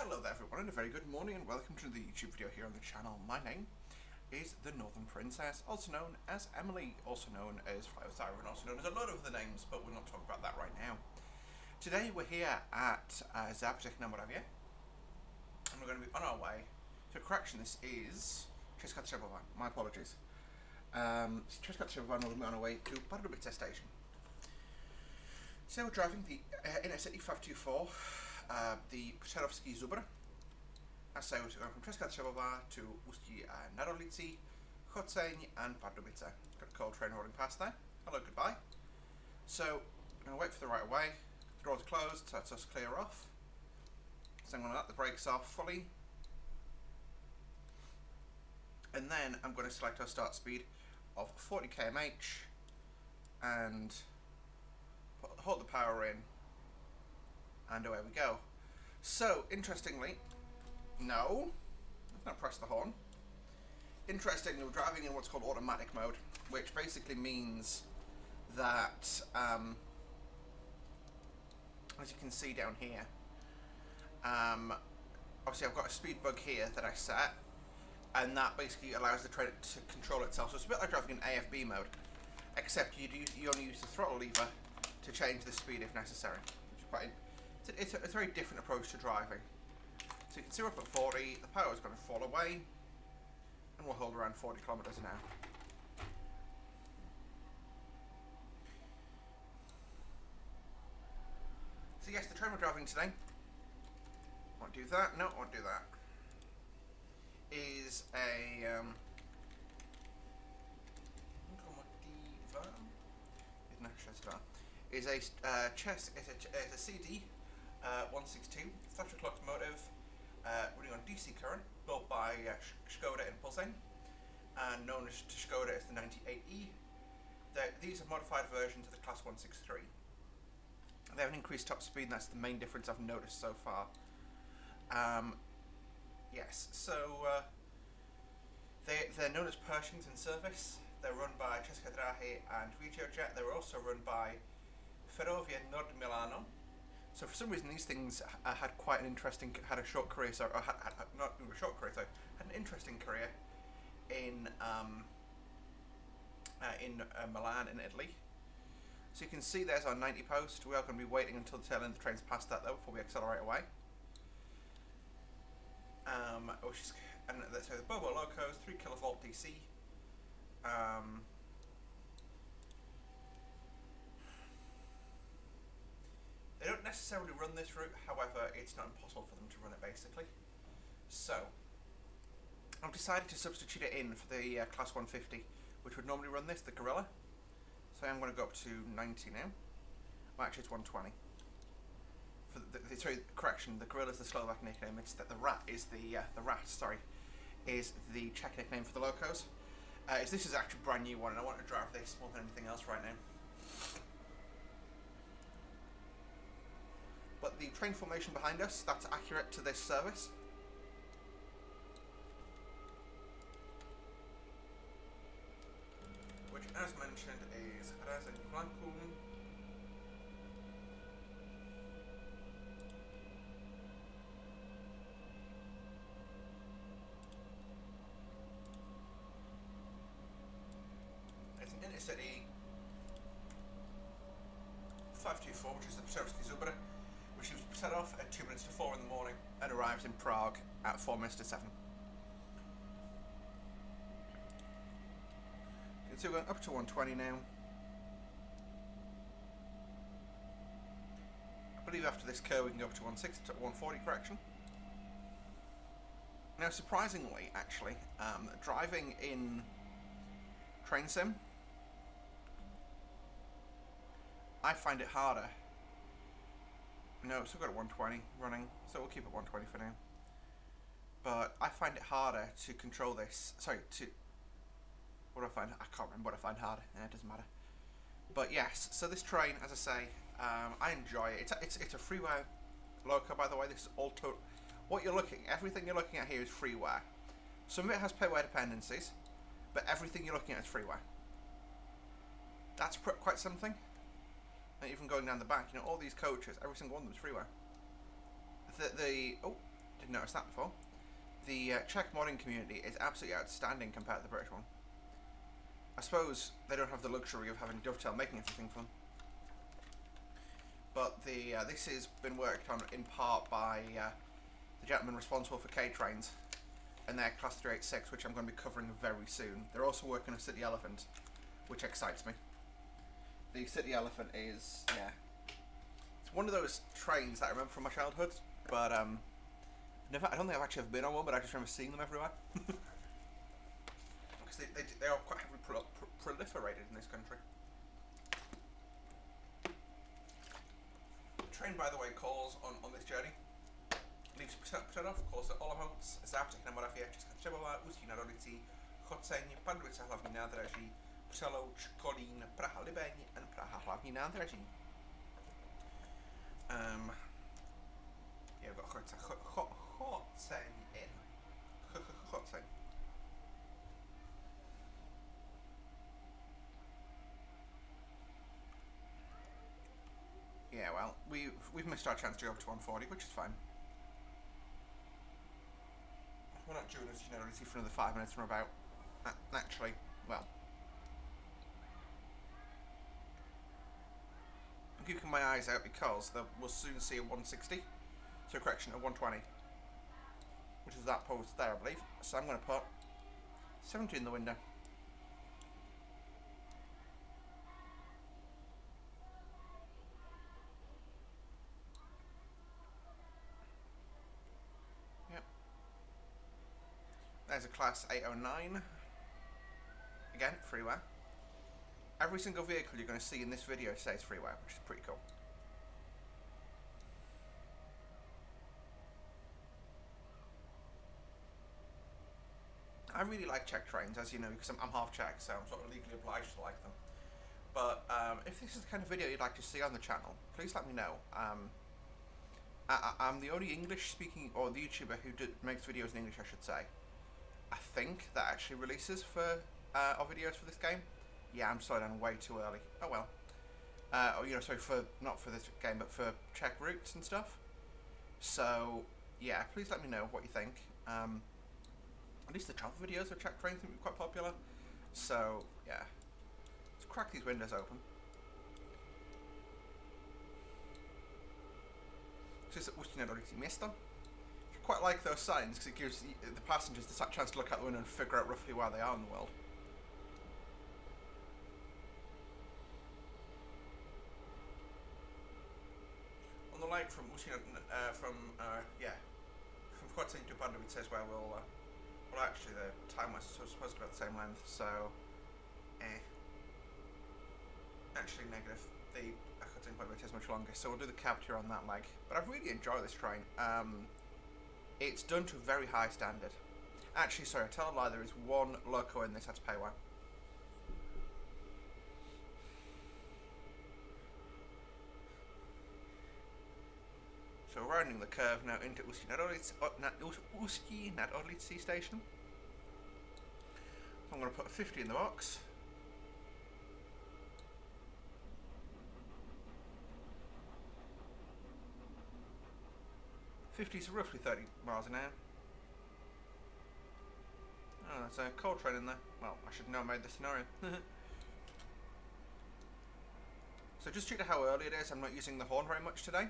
Hello there everyone, and a very good morning and welcome to the YouTube video here on the channel. My name is the Northern Princess, also known as Emily, also known as Fly with Siren, also known as a lot of other names, but we'll not talk about that right now. Today we're here at Zábřeh na Moravě, and we're going to be on our way to, correction, this is Česká Třebová, my apologies. Česká Třebová, and we'll be on our way to Pardubice station. So we're driving the CD163, the Přerovský Zubr. And so we're going from Česká Třebová to Ústí nad Orlicí, Choceň and Pardubice. Got a cold train rolling past there. Hello, goodbye. So I'm going to wait for the right of way. The doors are closed, so that's us clear off. So I'm going to let the brakes off fully. And then I'm going to select our start speed of 40 km/h and hold the power in, and away we go. So, interestingly, no, let's not press the horn. Interestingly, we're driving in what's called automatic mode, which basically means that, as you can see down here, obviously I've got a speed bug here that I set, and that basically allows the train to control itself. So it's a bit like driving in AFB mode, except you only use the throttle lever to change the speed if necessary. Which is quite, it's a very different approach to driving. So you can see we're up at 40, the power is going to fall away, and we'll hold around 40 kilometers an hour. So yes, the train we're driving today, won't do that, no, won't do that, is a is a CD163 electric locomotive running on DC current, built by Škoda in Plzeň, and known to Škoda as the 98E. These are modified versions of the Class 163. They have an increased top speed, and that's the main difference I've noticed so far. Yes, so they're known as Pershings in service. They're run by Česká and RegioJet. They were also run by Ferrovie Nord Milano. So for some reason these things had quite an interesting, had a short career, so or had not a short career, so had an interesting career in Milan in Italy. So you can see there's our 90 post. We are going to be waiting until the tail end of the train's past that though before we accelerate away. So the Bobo Locos, 3 kilovolt DC. They don't necessarily run this route, however, it's not impossible for them to run it basically. So, I've decided to substitute it in for the Class 150, which would normally run this, the Gorilla. So I'm going to go up to 90 now. Well, actually it's 120. Sorry, correction, the Gorilla is the Slovak nickname, it's that the Rat is the Czech nickname for the locos. This is actually a brand new one, and I want to drive this more than anything else right now. But the train formation behind us, that's accurate to this service. Which, as mentioned, is Rasen Flankum. It's an intercity 524, which is the Přerovský Zubr, which was set off at 2 minutes to 4 in the morning and arrives in Prague at 4 minutes to 7. You can see we're going up to 120 now. I believe after this curve we can go up to 160 to 140, correction. Now surprisingly, actually, driving in train sim, I find it harder. No, still got a 120 running, so we'll keep it 120 for now. But I find it harder to control this. Sorry, what do I find? I can't remember what I find harder. It doesn't matter. But yes, so this train, as I say, I enjoy it. It's a freeware loco, by the way. This is all total. Everything you're looking at here is freeware. Some of it has payware dependencies, but everything you're looking at is freeware. That's quite something. And even going down the back, all these coaches, every single one of them is freeware. Oh, did didn't notice that before. The Czech modding community is absolutely outstanding compared to the British one. I suppose they don't have the luxury of having Dovetail making everything for them. But this has been worked on in part by the gentleman responsible for K-Trains and their Class 386, which I'm going to be covering very soon. They're also working on City Elephant, which excites me. The City Elephant is, yeah, it's one of those trains that I remember from my childhood, but I don't think I've actually ever been on one, but I just remember seeing them everywhere. Because they are quite heavily proliferated in this country. The train, by the way, calls on this journey. Leaves Přerov, calls at Olomouc, Zápřeh na Moravě, Česká, Třebová, Ústí nad Orlicí, Choceň, Pardubice hlavní nádraží, Přelouč, Kolín, Praha Libeň and Praha hlavní nádraží. Yeah, we've got Choceň in. Choceň. Yeah, well, we've missed our chance to go up to 140, which is fine. We're not doing this generally for another 5 minutes from about. Actually, well, I'm keeping my eyes out because we'll soon see a 160. So correction, a 120, which is that post there, I believe. So I'm going to put 70 in the window. There's a Class 809. Again, freeware. Every single vehicle you're going to see in this video says freeware, which is pretty cool. I really like Czech trains, as you know, because I'm half Czech, so I'm sort of legally obliged to like them. But if this is the kind of video you'd like to see on the channel, please let me know. I'm the only English-speaking, or the YouTuber who makes videos in English, I should say. I think that actually releases for our videos for this game. Yeah, I'm slowing down way too early. Oh well. Sorry, not for this game, but for Czech routes and stuff. So yeah, please let me know what you think. At least the travel videos of Czech trains seem to be quite popular. So yeah, let's crack these windows open. This is Ústí nad Orlicí město. I quite like those signs because it gives the passengers the chance to look out the window and figure out roughly where they are in the world. On the leg from from Choceň to Pardubice is where well actually the time was supposed to be about the same length, so actually negative. The Choceň Pardubice is much longer, so we'll do the cab tour on that leg. But I really enjoy this train. It's done to a very high standard. Actually, sorry, I tell a lie, there is one loco in this, that's pay one. So we're rounding the curve now into Ústí nad Orlicí station. So I'm going to put a 50 in the box. So roughly 30 miles an hour. Oh, there's a coal train in there. Well, I should know I made the scenario. So just due to how early it is, I'm not using the horn very much today.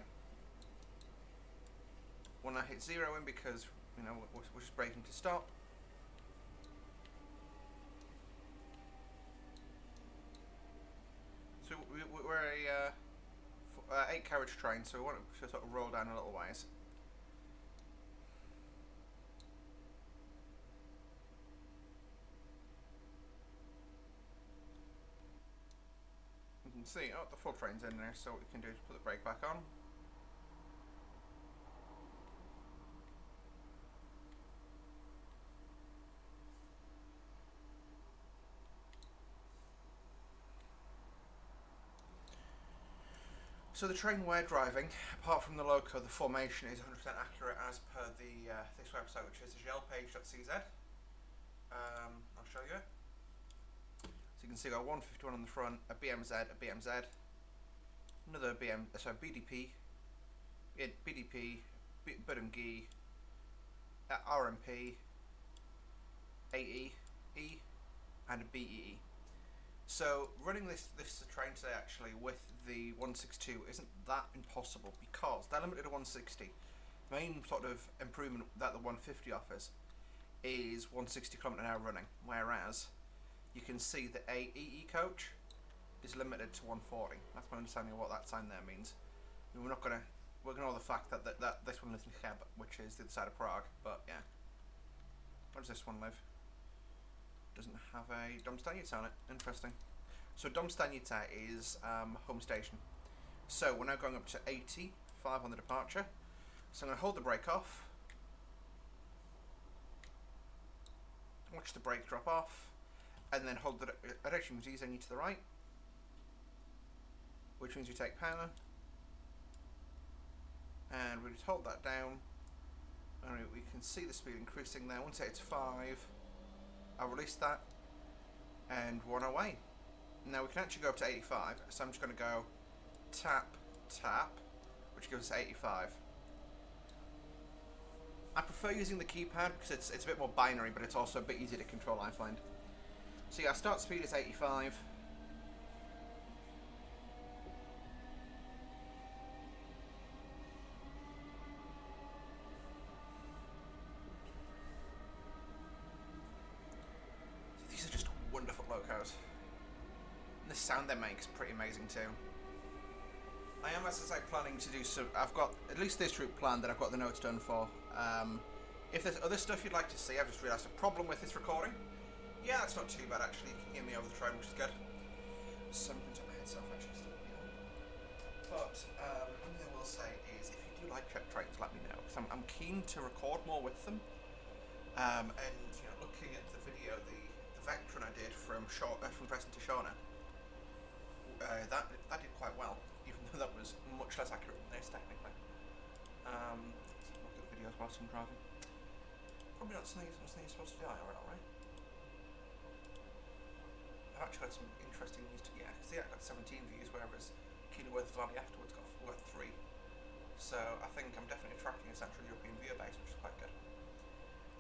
When I hit zero in, because we're just braking to stop. So we're a 8 carriage train, so we want to sort of roll down a little ways. You can see, the full train's in there, so what we can do is put the brake back on. So the train we're driving, apart from the loco, the formation is 100% accurate as per the this website, which is gelpage.cz. I'll show you. So you can see we've got 151 on the front, a BMZ, another BDP, BDP, Budimgi, RMP, AE, E, and a BEE. So running this train today actually with the 162 isn't that impossible, because they're limited to 160. The main sort of improvement that the 150 offers is 160 km/h running, whereas you can see the AEE coach is limited to 140. That's my understanding of what that sign there means. I mean, we're gonna ignore the fact that this one lives in Czech, which is the other side of Prague. But yeah, where does this one live? Doesn't have a Dom Stanice on it. Interesting. So Dom Stanice is home station. So we're now going up to 85 on the departure. So I'm going to hold the brake off. Watch the brake drop off. And then hold the direction moves you to the right. Which means you take power. And we just hold that down. And we can see the speed increasing there. Once it's 5. I'll release that, and we're on our way. Now we can actually go up to 85, so I'm just going to go tap, tap, which gives us 85. I prefer using the keypad because it's a bit more binary, but it's also a bit easier to control, I find. So yeah, our start speed is 85. These are just wonderful locos. And the sound they make is pretty amazing too. I am, as I say, planning to do some. I've got at least this route planned that I've got the notes done for. If there's other stuff you'd like to see, I've just realised a problem with this recording. Yeah, that's not too bad actually. You can hear me over the train, which is good. So I'm going to take my headset off actually. But one thing I will say is, if you do like Czech trains, let me know, because I'm keen to record more with them. And you know, looking at the video, the Vectron I did from Dresden to Shauna, that did quite well, even though that was much less accurate than this technically. Let's look at the videos whilst I'm driving. Probably not something you're supposed to do, right? I've actually had some interesting news to, yeah, because I got 17 views, whereas Keenerworth Valley afterwards got 3. So I think I'm definitely attracting a Central European viewer base, which is quite good.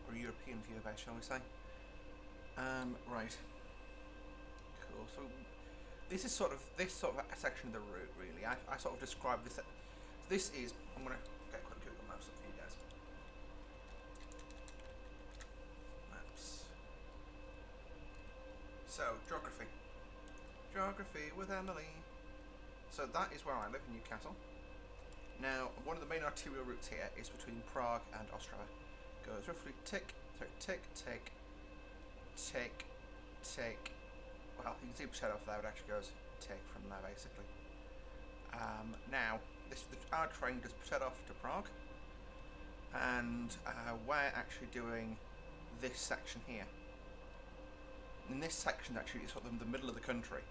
Or a European viewer base, shall we say. Right. Cool. So this sort of a section of the route, really. I sort of describe this. This is, I'm going to get a quick Google Maps up for you guys. Maps. So, geography. Geography with Emily. So that is where I live, in Newcastle. Now, one of the main arterial routes here is between Prague and Ostrava. Goes roughly tick, tick, tick, tick, tick, tick. Well, you can see percent off there, it actually goes tick from there, basically. Now, our train does percent off to Prague, and we're actually doing this section here. And this section actually is sort of the middle of the country,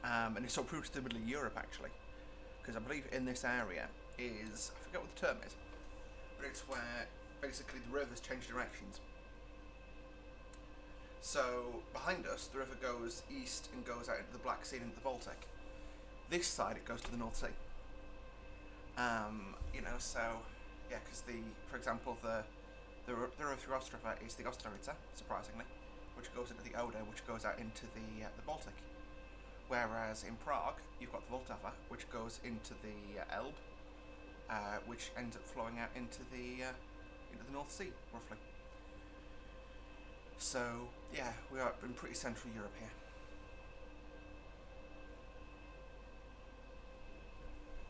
and it's sort of rooted to the middle of Europe, actually, because I believe in this area is, I forget what the term is, but it's where basically the rivers change directions. So behind us, the river goes east and goes out into the Black Sea and into the Baltic. This side, it goes to the North Sea. You know, so yeah, because for example, the river through Ostrava is the Ostravica, surprisingly, which goes into the Oder, which goes out into the Baltic. Whereas in Prague, you've got the Vltava, which goes into the Elbe, which ends up flowing out into the North Sea, roughly. So, yeah, we are in pretty Central Europe here.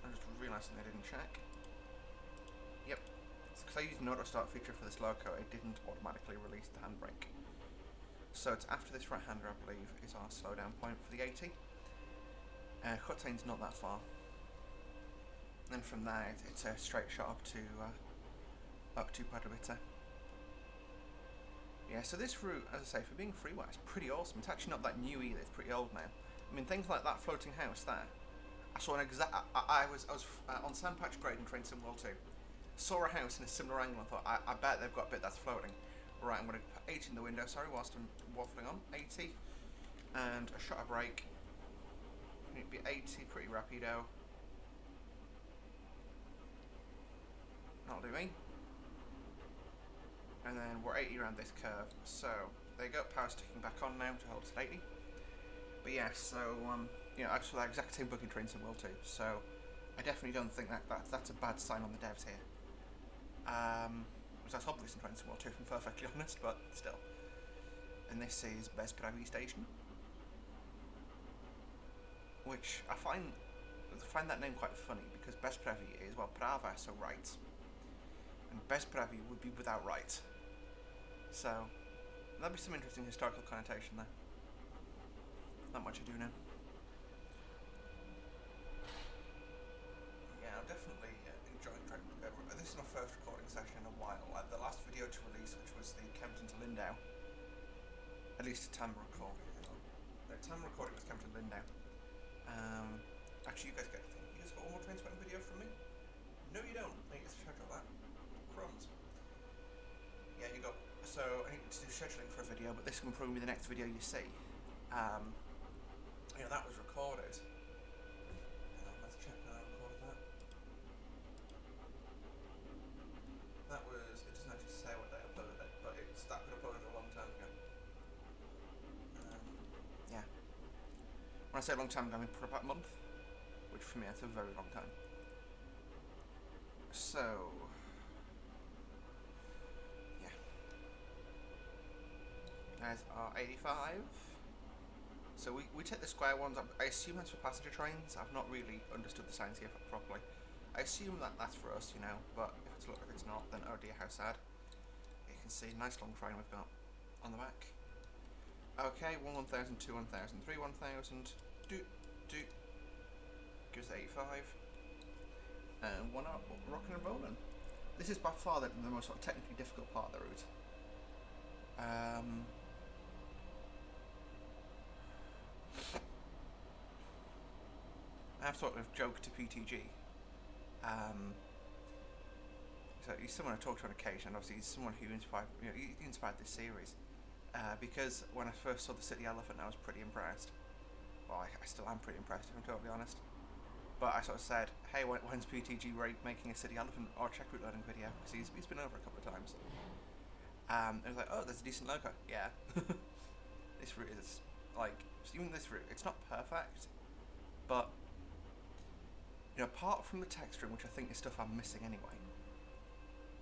I just realised something I didn't check. Yep. Because I used the auto start feature for this loco, it didn't automatically release the handbrake. So it's after this right-hander, I believe, is our slowdown point for the 80. Chotein's not that far. And from there, it's a straight shot up to Pardubice. Yeah, so this route, as I say, for being freeway, is pretty awesome. It's actually not that new either, it's pretty old now. I mean, things like that floating house there. I saw an exact. I was on Sandpatch Grade in Train Sim World 2. Saw a house in a similar angle and thought, I bet they've got a bit that's floating. Right, I'm going to put 80 in the window, sorry, whilst I'm waffling on. 80. And a shot of brake. It'd be 80, pretty rapido. That'll do me. and then we're 80 around this curve. So there you go, power sticking back on now to hold us at 80. But yeah, so you know, I saw that exact same bug in Train Sim World 2, so I definitely don't think that's a bad sign on the devs here. Which that's obvious in Train Sim World 2, if I'm perfectly honest, but still. And this is Bezpraví Station, which I find that name quite funny because Bezpraví is, well, Prava, so right, and Bezpraví would be without right. So that'd be some interesting historical connotation there. Not much I do know. Yeah, I'm definitely enjoying trying. This is my first recording session in a while. The last video to release, which was the Kempton to Lindau, at least the time recording. The time recording was Kempton to Lindau. Actually, you guys got one more train spotting video from me? No, you don't. I need to schedule that. Crumbs. Yeah, you go. So I need to do scheduling for a video, but this will probably be the next video you see. You know, that was recorded. Let's check when I recorded that. That was, it doesn't actually say what day I uploaded it, but that was uploaded a long time ago. Yeah. When I say a long time ago, I mean for about a month, which for me that's a very long time. So, yeah. There's our 85. So we take the square ones. I assume that's for passenger trains. I've not really understood the science here properly. I assume that's for us, you know, but if it's not, then oh dear, how sad. You can see, nice long train we've got on the back. Okay, 1, 1000, 2, 1000, 3, 1000. Gives 85. And 1 up, rocking and rolling. This is by far the most sort of technically difficult part of the route. I've sort of joked to PTG. So he's someone I talk to on occasion. Obviously, he's someone who inspired, you know, he inspired this series. Because when I first saw the City Elephant, I was pretty impressed. Well, I still am pretty impressed, if I'm totally honest. But I sort of said, hey, when's PTG making a City Elephant or Czech route loading video? Because he's been over a couple of times. I was like, oh, there's a decent loco. Yeah. This route is, like, even this route, it's not perfect, but, you know, apart from the texturing, which I think is stuff I'm missing anyway,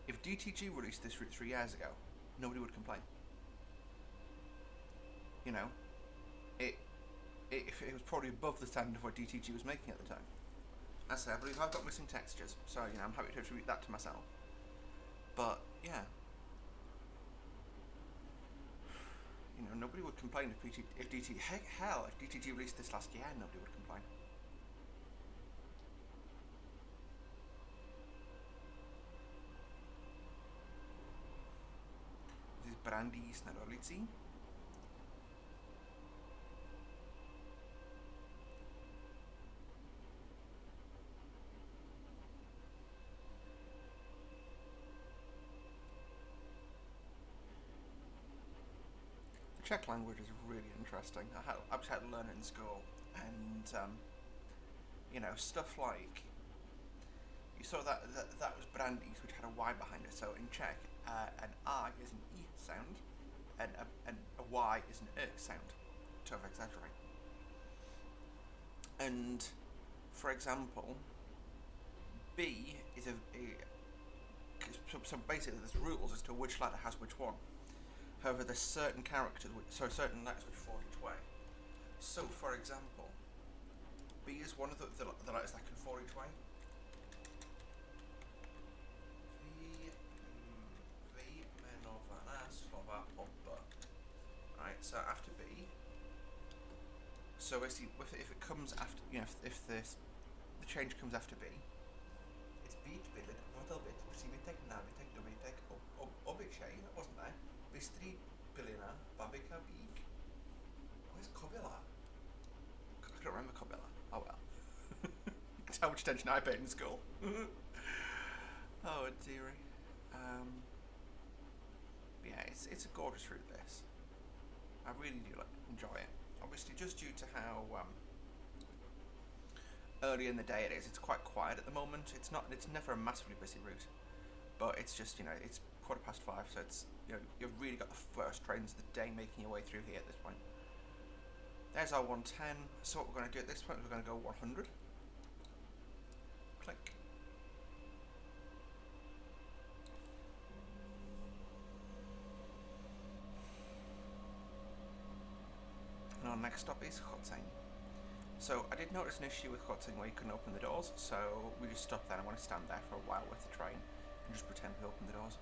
if DTG released this route 3 years ago, nobody would complain. You know, it was probably above the standard of what DTG was making at the time. As I say, I believe I've got missing textures, so, you know, I'm happy to attribute that to myself. But, yeah. You know, nobody would complain if DTG released this last year, nobody would complain. This is Brandy Snadolici. Czech language is really interesting. I just had to learn it in school, and you know, stuff like, you saw that was Brandy's, which had a Y behind it. So in Czech, an I is an E sound, and a Y is an sound, to exaggerate. And for example, B is so basically there's rules as to which letter has which one. However, there's certain characters, certain letters which fall each way. So, for example, B is one of the letters that can fall each way. V menovaná slova oba. Right, so after B. So if it comes after, you know, if the change comes after B, it's být bydlet, hotel byt, příbytek, nábytek, dobytek, obyčej, that wasn't there. Bystrý, bylina, babika, bík. Where's Kobila? I don't remember Kobila. Oh well. That's how much attention I paid in school. Oh dearie. Yeah, it's a gorgeous route, this. I really do enjoy it. Obviously, just due to how early in the day it is, it's quite quiet at the moment. It's never a massively busy route. but it's just, you know, it's 5:15, so it's, you know, you've really got the first trains of the day making your way through here at this point. There's our 110. So what we're going to do at this point is we're going to go 100. Click. And our next stop is Khotsang. So I did notice an issue with Khotsang where you couldn't open the doors, so we just stopped there. I'm going to stand there for a while with the train and just pretend we opened the doors.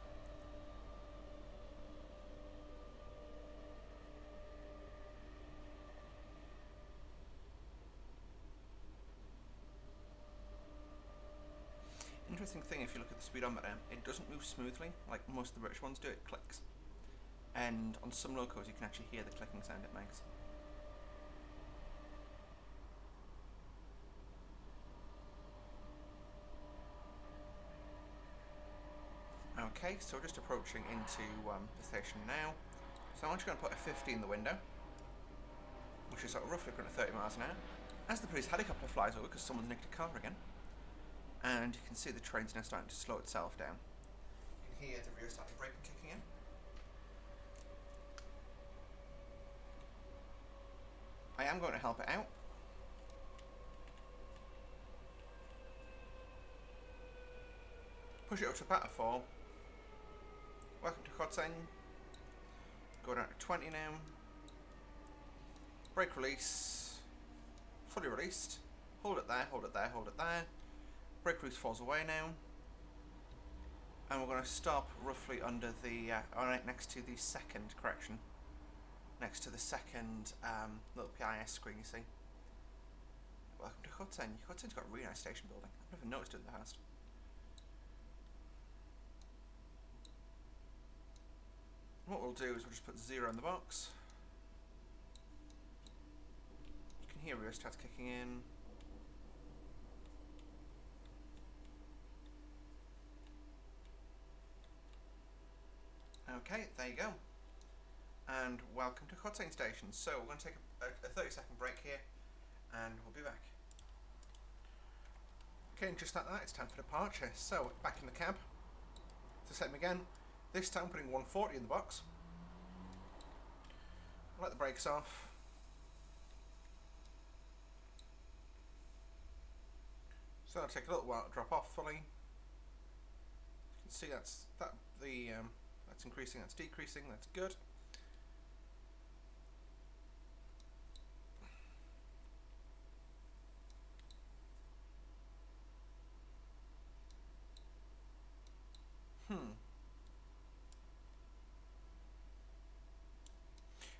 Interesting thing, if you look at the speedometer, it doesn't move smoothly like most of the British ones do. It clicks, and on some locos you can actually hear the clicking sound it makes. Okay, so we're just approaching into the station now. So I'm just going to put a 50 in the window, which is sort of roughly equivalent to 30 miles an hour. As the police helicopter flies over because someone's nicked a car again, and you can see the train's now starting to slow itself down. You can hear the rheostatic braking kicking in. I am going to help it out. Push it up to about a 4. Welcome to Khotsang. Go down to 20 now. Brake release. Fully released. Hold it there, hold it there, hold it there. Brake release falls away now. And we're going to stop roughly under the, next to the second correction. Next to the second little PIS screen, you see. Welcome to Khotsang. Khotsang's got a really nice station building. I've never noticed it in the past. What we'll do is we'll just put 0 in the box. You can hear rheostats kicking in. Okay, there you go. And welcome to Khotsang Station. So we're going to take a 30-second break here, and we'll be back. Okay, and just like that, it's time for departure. So back in the cab. To set them again. This time putting 140 in the box. Let the brakes off. So it'll take a little while to drop off fully. You can see that's increasing, that's decreasing, that's good.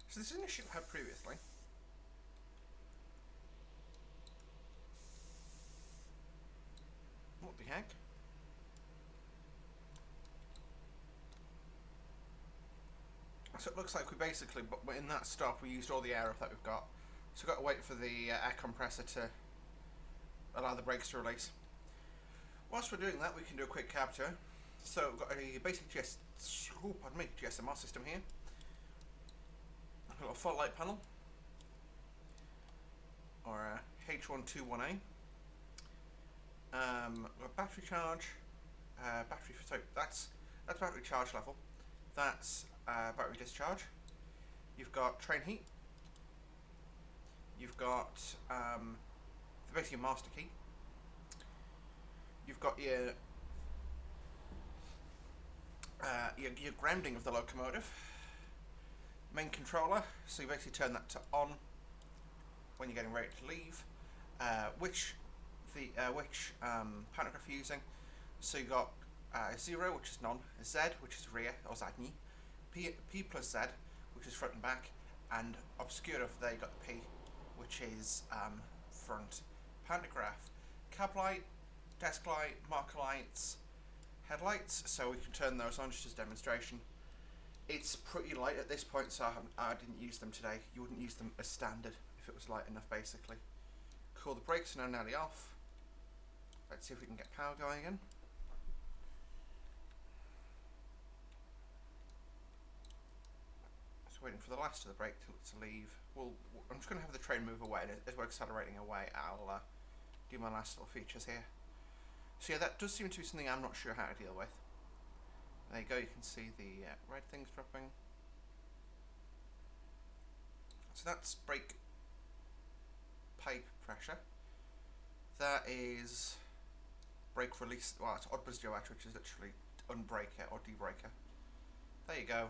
So this is an issue I've had previously. What the heck? So it looks like we basically, but in that stop we used all the air that we've got. So we've got to wait for the air compressor to allow the brakes to release. Whilst we're doing that, we can do a quick cab tour. So we've got a basic GSMR system here. A little fog light panel, or a H121A. Battery charge. That's battery charge level. That's battery discharge. You've got train heat. You've got basically your master key. You've got your grounding of the locomotive. Main controller, so you basically turn that to on when you're getting ready to leave. Which pantograph you're using. So you got 0, which is non, Z, which is rear or zadní, P plus Z, which is front and back, and obscura for there you got the P, which is front. Pantograph, cab light, desk light, marker lights, headlights. So we can turn those on just as demonstration. It's pretty light at this point, so I didn't use them today. You wouldn't use them as standard if it was light enough, basically. Cool, the brakes are now nearly off. Let's see if we can get power going again. Just waiting for the last of the brake to leave. I'm just going to have the train move away, and as we're accelerating away, I'll do my last little features here. So yeah, that does seem to be something I'm not sure how to deal with. There you go, you can see the red things dropping. So that's brake pipe pressure. That is brake release, well, it's odd joe actually, which is literally unbreaker or debreaker. There you go.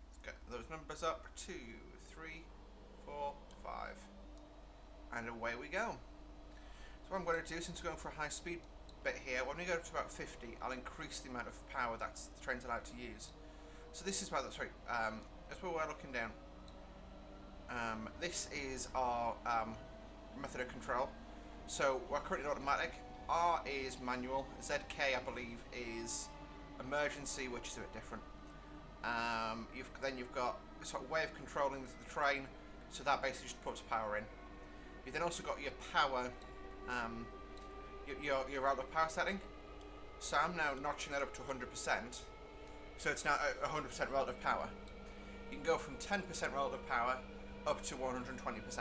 Let's get those numbers up. 2, 3, 4, 5. And away we go. So what I'm going to do, since we're going for a high speed bit here, when we go up to about 50, I'll increase the amount of power that the train's allowed to use. So this is about, sorry, that's where we're looking down. This is our method of control. So we're currently in automatic. R is manual. ZK, I believe, is emergency, which is a bit different. You've got a sort of way of controlling the train, so that basically just puts power in. You've then also got your power, your relative power setting. So I'm now notching that up to 100%. So it's now 100% relative power. You can go from 10% relative power up to 120%. You've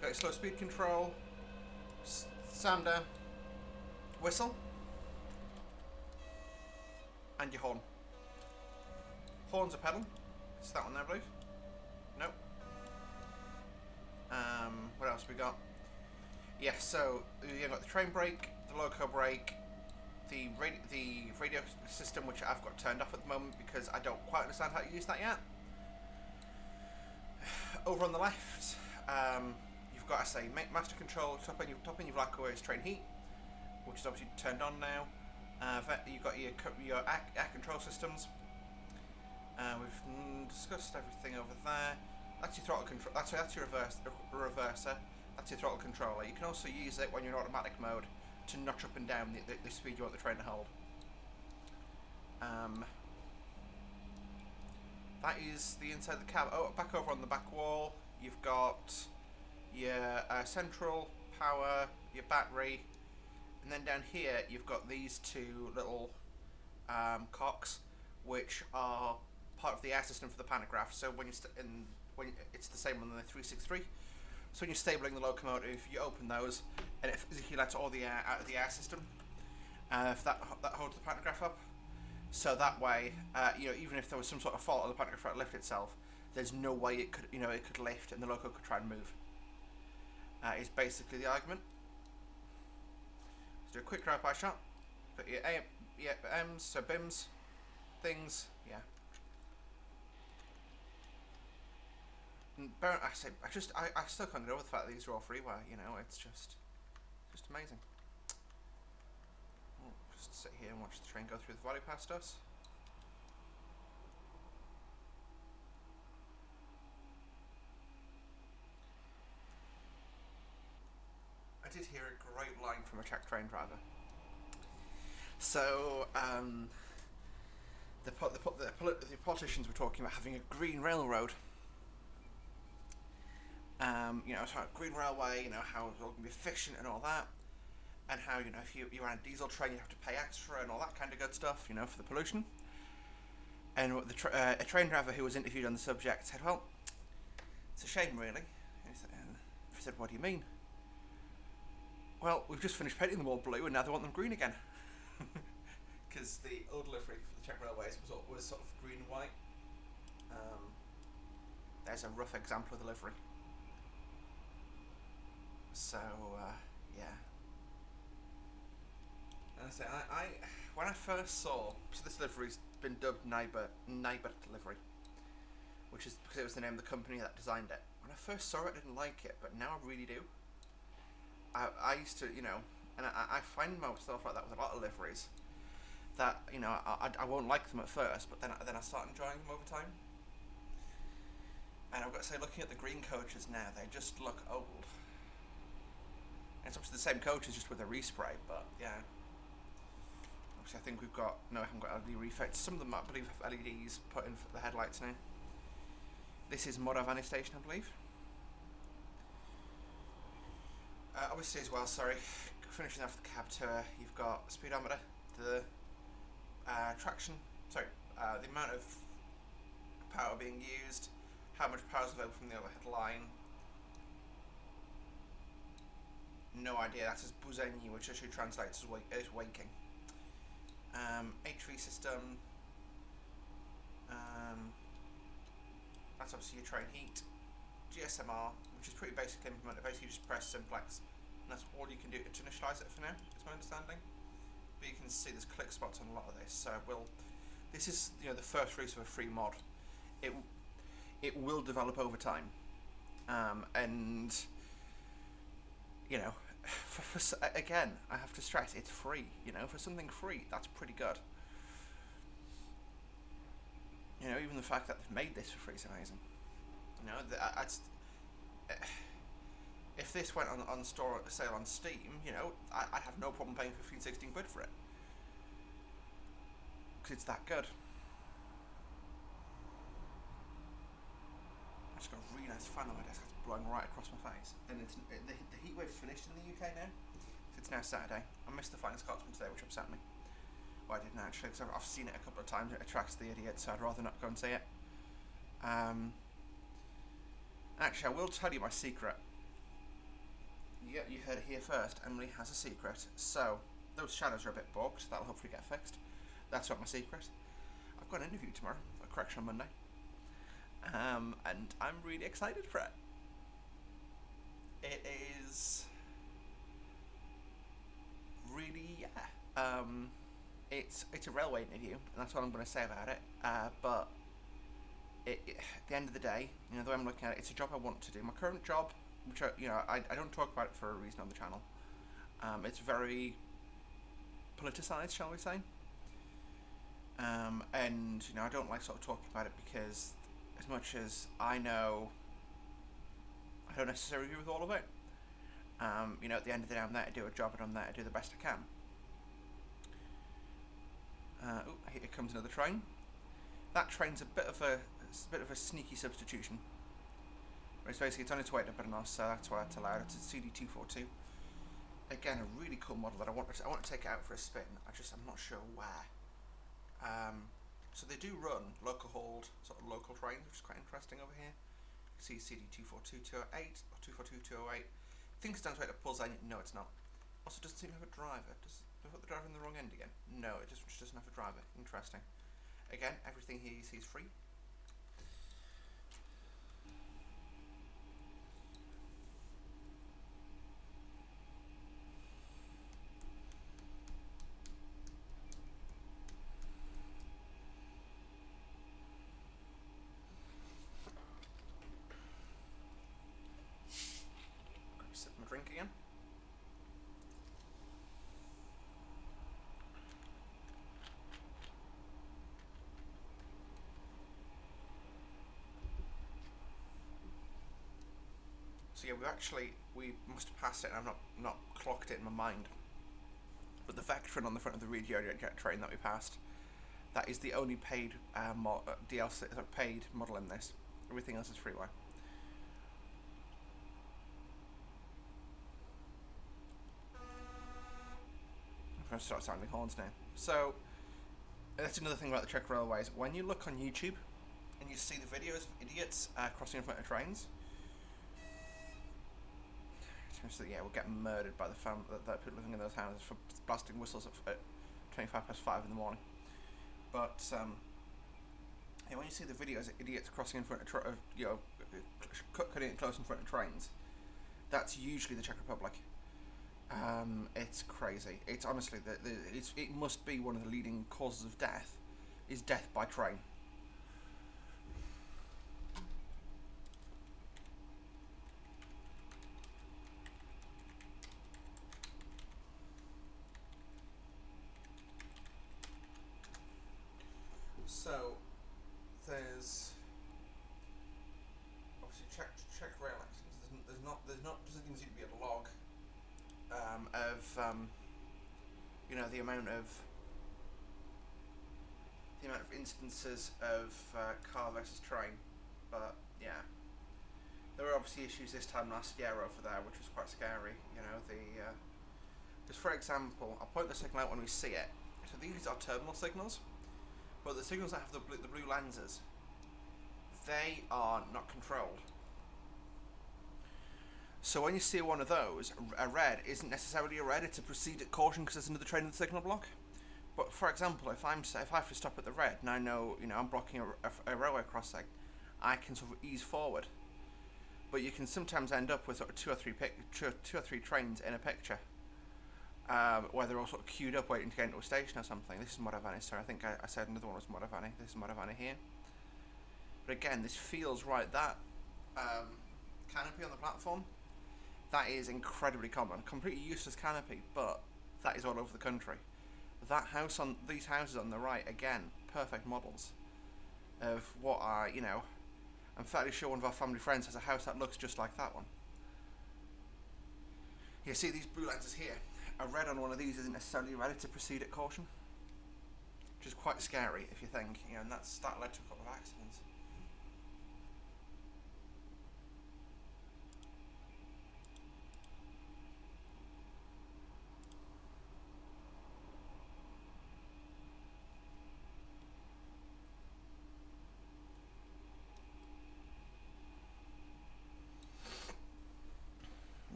got your slow speed control, sander, whistle, and your horn. Horn's a pedal. It's that one there, I believe. Nope. What else we got? Yeah, so you've got the train brake, the loco brake, the radio system, which I've got turned off at the moment because I don't quite understand how to use that yet. Over on the left, you've got, I say, master control. Top in your Locomotive is train heat, which is obviously turned on now. You've got your air control systems. We've discussed everything over there. That's your throttle control. That's your reverser. That's your throttle controller. You can also use it when you're in automatic mode to notch up and down the speed you want the train to hold. That is the inside of the cab. Oh, back over on the back wall, you've got your central power, your battery, and then down here you've got these two little cocks, which are part of the air system for the pantograph. So when it's the same on the 363. So when you're stabling the locomotive, you open those, and it physically lets all the air out of the air system. If that holds the pantograph up. So that way, even if there was some sort of fault on the pantograph trying to lift itself, there's no way it could lift, and the loco could try and move. Is basically the argument. Let's do a quick drive-by shot. Got your M's, so BIMs, things, yeah. I still can't get over the fact that these are all freeware. It's just amazing. We'll just sit here and watch the train go through the valley past us. I did hear a great line from a Czech train driver. So the politicians were talking about having a green railroad. Green railway, how it's all going to be efficient and all that, and how, if you ran a diesel train, you have to pay extra and all that kind of good stuff, for the pollution. And a train driver who was interviewed on the subject said, well, it's a shame, really. And he said, what do you mean? Well, we've just finished painting them all blue, and now they want them green again. Because the old livery for the Czech Railways was sort of green and white. There's a rough example of the livery. So, yeah. And I say, when I first saw, so this livery's been dubbed Nybert livery, which is because it was the name of the company that designed it. When I first saw it, I didn't like it, but now I really do. I used to, and I find myself like that with a lot of liveries, that, I won't like them at first, but then I start enjoying them over time. And I've got to say, looking at the green coaches now, they just look old. It's obviously the same coaches, just with a respray, but yeah. Obviously, I think we haven't got LED refits. Some of them, I believe, have LEDs put in for the headlights now. This is Moravany station, I believe. Obviously, as well, finishing off the cab tour, you've got speedometer, the the amount of power being used, how much power is available from the overhead line. No idea. That's as buzeni, which actually translates as waking. HV system. That's obviously your train heat. GSMR, which is pretty basically implemented. Basically, you just press simplex, and that's all you can do to initialize it for now. Is my understanding. But you can see there's click spots on a lot of this. So this is the first release of a free mod. It will develop over time, and again, I have to stress it's free. For something free, that's pretty good. Even the fact that they've made this for free is amazing. If this went on store sale on Steam, I'd have no problem paying 15, 16 quid for it, because it's that good. I just got a really nice fan on my desk that's blowing right across my face, and the heat wave's finished in the UK now. It's now Saturday. I missed the Flying Scotsman today, which upset me. Well, I didn't actually, because I've seen it a couple of times. It attracts the idiots, so I'd rather not go and see it. Actually, I will tell you my secret. You heard it here first. Emily has a secret. So, those shadows are a bit bogged. That'll hopefully get fixed. That's not my secret. I've got an interview tomorrow, a correction on Monday. And I'm really excited for it. It is really, it's a railway interview, and that's all I'm going to say about it. But at the end of the day, the way I'm looking at it, it's a job I want to do. My current job, which I don't talk about it for a reason on the channel. It's very politicized, shall we say? And I don't like sort of talking about it, because as much as I know, I don't necessarily agree with all of it. At the end of the day, I'm there to do a job, and I'm there to do the best I can. Here comes another train. That train's a bit of a sneaky substitution. It's basically on its way to Brnos, so that's why it's allowed. It's a CD242. Again, a really cool model that I want to take it out for a spin. I'm not sure where. So they do run local hauled sort of local trains, which is quite interesting over here. You can see CD242-208 or 242-208. I think it's down to way to Pulsane. No, it's not. Also, doesn't seem to have a driver. Does it put the driver in the wrong end again? No, it just doesn't have a driver. Interesting. Again, everything here you see is free. Sip my drink again. So yeah, we must have passed it, and I've not clocked it in my mind. But the Vectron on the front of the Regiojet train that we passed, that is the only paid DLC, paid model in this. Everything else is freeware. I'm going to start sounding horns now. So that's another thing about the Czech Railways. When you look on YouTube and you see the videos of idiots crossing in front of trains, yeah, we're getting murdered by the people living in those houses for blasting whistles at 5:25 in the morning. But yeah, when you see the videos of idiots crossing in front of cutting it close in front of trains, that's usually the Czech Republic. It's crazy. It's honestly it must be one of the leading causes of death, is death by train. So there's obviously Czech rail accidents. Doesn't seem to be a log of the amount of instances of car versus train. But yeah, there were obviously issues this time last year over there, which was quite scary. Because for example, I'll point the signal out when we see it. So these are terminal signals. But the signals that have the blue lenses, they are not controlled. So when you see one of those, a red isn't necessarily a red, it's a proceed at caution because there's another train in the signal block. But for example, if I have to stop at the red and I know I'm blocking a railway crossing, I can sort of ease forward. But you can sometimes end up with sort of two or three trains in a picture, where they're all sort of queued up waiting to get into a station or something. This is Moravani, so I think I said another one was Moravani. This is Moravani here. But again, this feels right. That canopy on the platform, that is incredibly common. Completely useless canopy, but that is all over the country. That house on these houses on the right, again, perfect models of what are, I'm fairly sure one of our family friends has a house that looks just like that one. You see these blue lenses here. A red on one of these isn't necessarily ready to proceed at caution, which is quite scary if you think, and that led to a couple of accidents.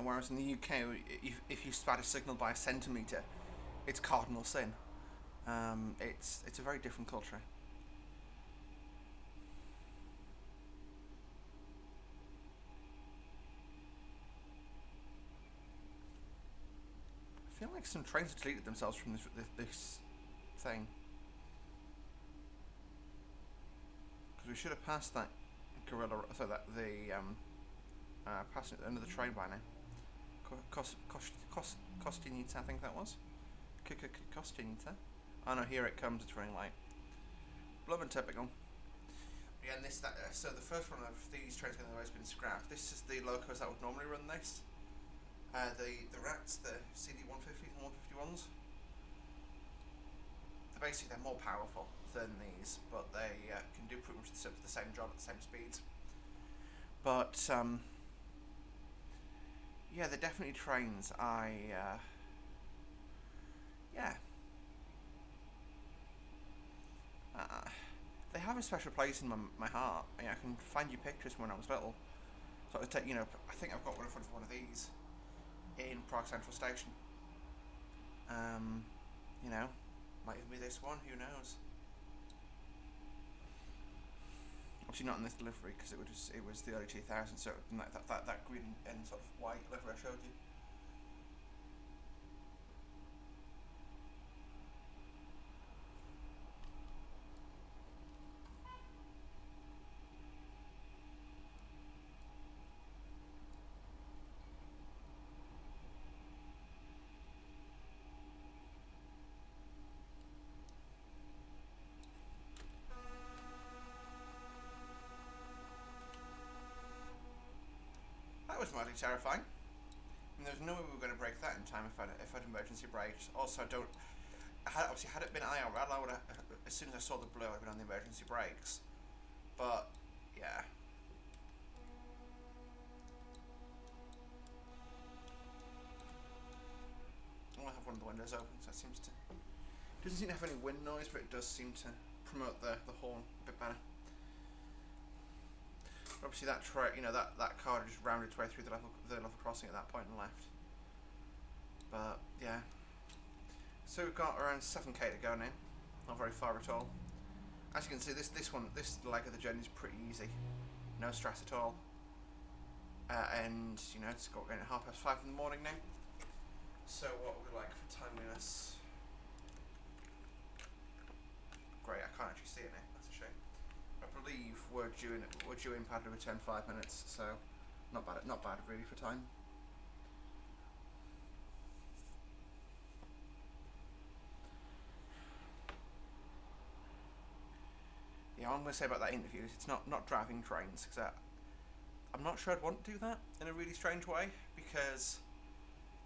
Whereas in the UK, if you spat a signal by a centimetre, it's cardinal sin. It's a very different culture. I feel like some trains have deleted themselves from this thing. Because we should have passed that gorilla, so that passing another train by now. Kostinita, I think that was. Kostinita. Oh no, here it comes, it's running late. Blubber typical. Yeah, and so the first one of these trains has always been scrapped. This is the locos that would normally run this. The rats, the CD150s and 151s. They're more powerful than these, but they can do pretty much the same job at the same speeds. But yeah, they're definitely trains. They have a special place in my heart. I can find you pictures from when I was little. So I think I've got one in front of one of these in Prague Central Station. Might even be this one. Who knows? Obviously not in this delivery because it was the early 2000s, so that green and sort of white livery I showed you. That was mildly terrifying. And there's no way we were going to break that in time if I'd emergency braked. Also, obviously had it been IRL, I would have, as soon as I saw the blue, I'd been on the emergency brakes. But yeah. I'll have one of the windows open, so it doesn't seem to have any wind noise, but it does seem to promote the horn a bit better. Obviously that car just rounded its way through the level crossing at that point and left. But yeah. So we've got around 7k to go now. Not very far at all. As you can see, this leg of the journey is pretty easy. No stress at all. And it's got going at 5:30 in the morning now. So what would we like for timeliness? Great, I can't actually see it now. That's a shame. I believe we're due in Pardubice in 5 minutes, so not bad really for time. Yeah, I'm going to say about that interview is it's not driving trains, because I'm not sure I'd want to do that in a really strange way, because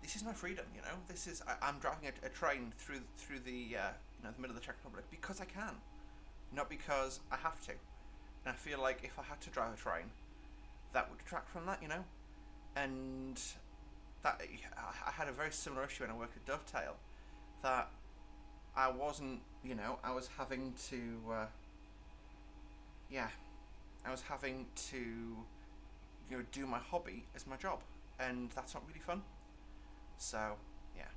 this is my freedom, This is I'm driving a train through the the middle of the Czech Republic because I can, not because I have to. And I feel like if I had to drive a train, that would detract from that, And that I had a very similar issue when I worked at Dovetail, that I wasn't, I was having to, I was having to, do my hobby as my job, and that's not really fun. So, yeah.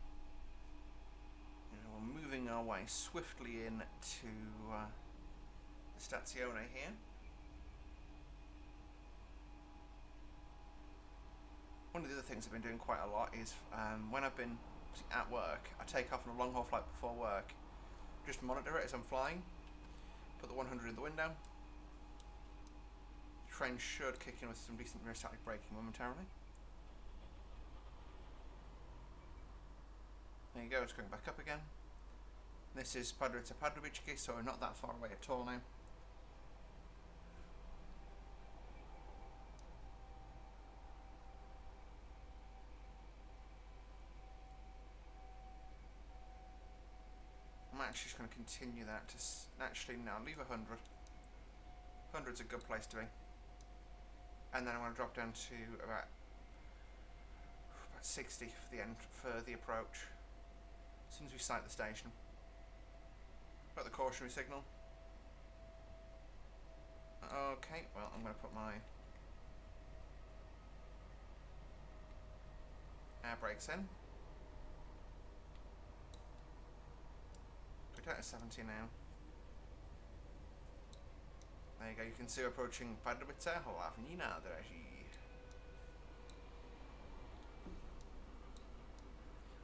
moving our way swiftly in to the Stazione here. One of the other things I've been doing quite a lot is when I've been at work, I take off on a long haul flight before work, just monitor it as I'm flying, put the 100 in the window. The train should kick in with some decent rear-static braking momentarily. There you go, it's going back up again. This is Pardubice, so we're not that far away at all now. I'm actually just going to continue that to actually now leave 100. 100's a good place to be. And then I'm going to drop down to about 60 for the end, for the approach. As soon as we sight the station. Got the cautionary signal. Okay, well I'm going to put my air brakes in. Go down to 70 now. There you go, you can see we're approaching Pardubice, hlavní nádraží.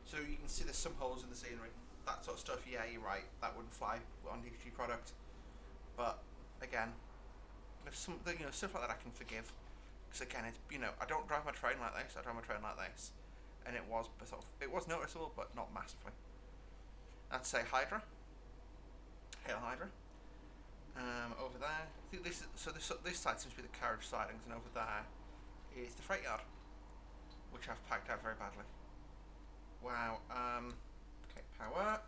So you can see there's some holes in the scenery. That sort of stuff, yeah, you're right, that wouldn't fly on DPG product. But again, there's some, stuff like that I can forgive. Because again, it's, I don't drive my train like this. I drive my train like this, and it was noticeable, but not massively. I'd say Hydra, Hail Hydra. Over there, I think this side seems to be the carriage sidings, and over there is the freight yard, which I've packed out very badly. Wow. Okay, power.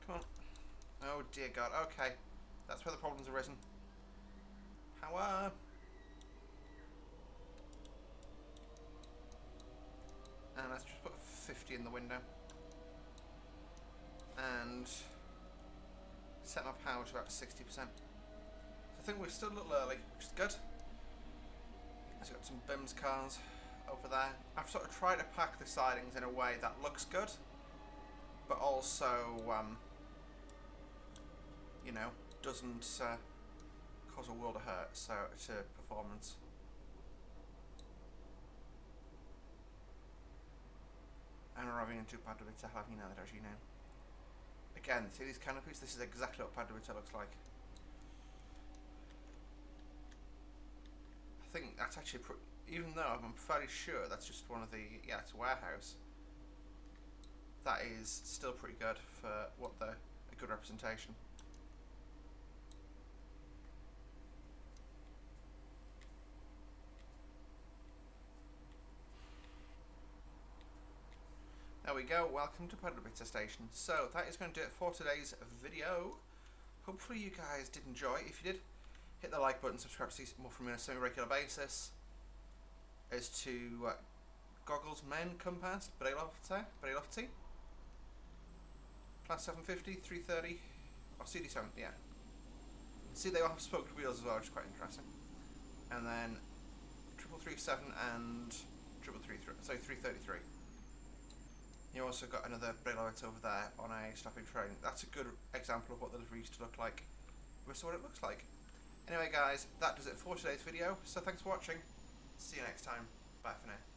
Come on. Oh dear God. Okay, that's where the problem's arisen. Power. And let's just put 50 in the window. And set my power to about 60%. So I think we're still a little early, which is good. I've got some BIMS cars over there. I've sort of tried to pack the sidings in a way that looks good, but also, doesn't cause a world of hurt to performance. And arriving into Pardubice, hlavní nádraží now. Again, see these canopies? This is exactly what Pardubice looks like. I think that's actually, even though I'm fairly sure that's just one of the, it's a warehouse, that is still pretty good for a good representation. There we go, welcome to Pardubice station. So that is going to do it for today's video. Hopefully you guys did enjoy. If you did, hit the like button, subscribe to see more from me on a semi-regular basis. As to goggles men come past, Brelovci, Class 750, 330, or CD7, yeah. See they all have spoked wheels as well, which is quite interesting. And then 337 and 333. You also got another Brelovec over there on a stopping train. That's a good example of what the livery used to look like. This is what it looks like. Anyway guys, that does it for today's video, so thanks for watching. See you next time. Bye for now.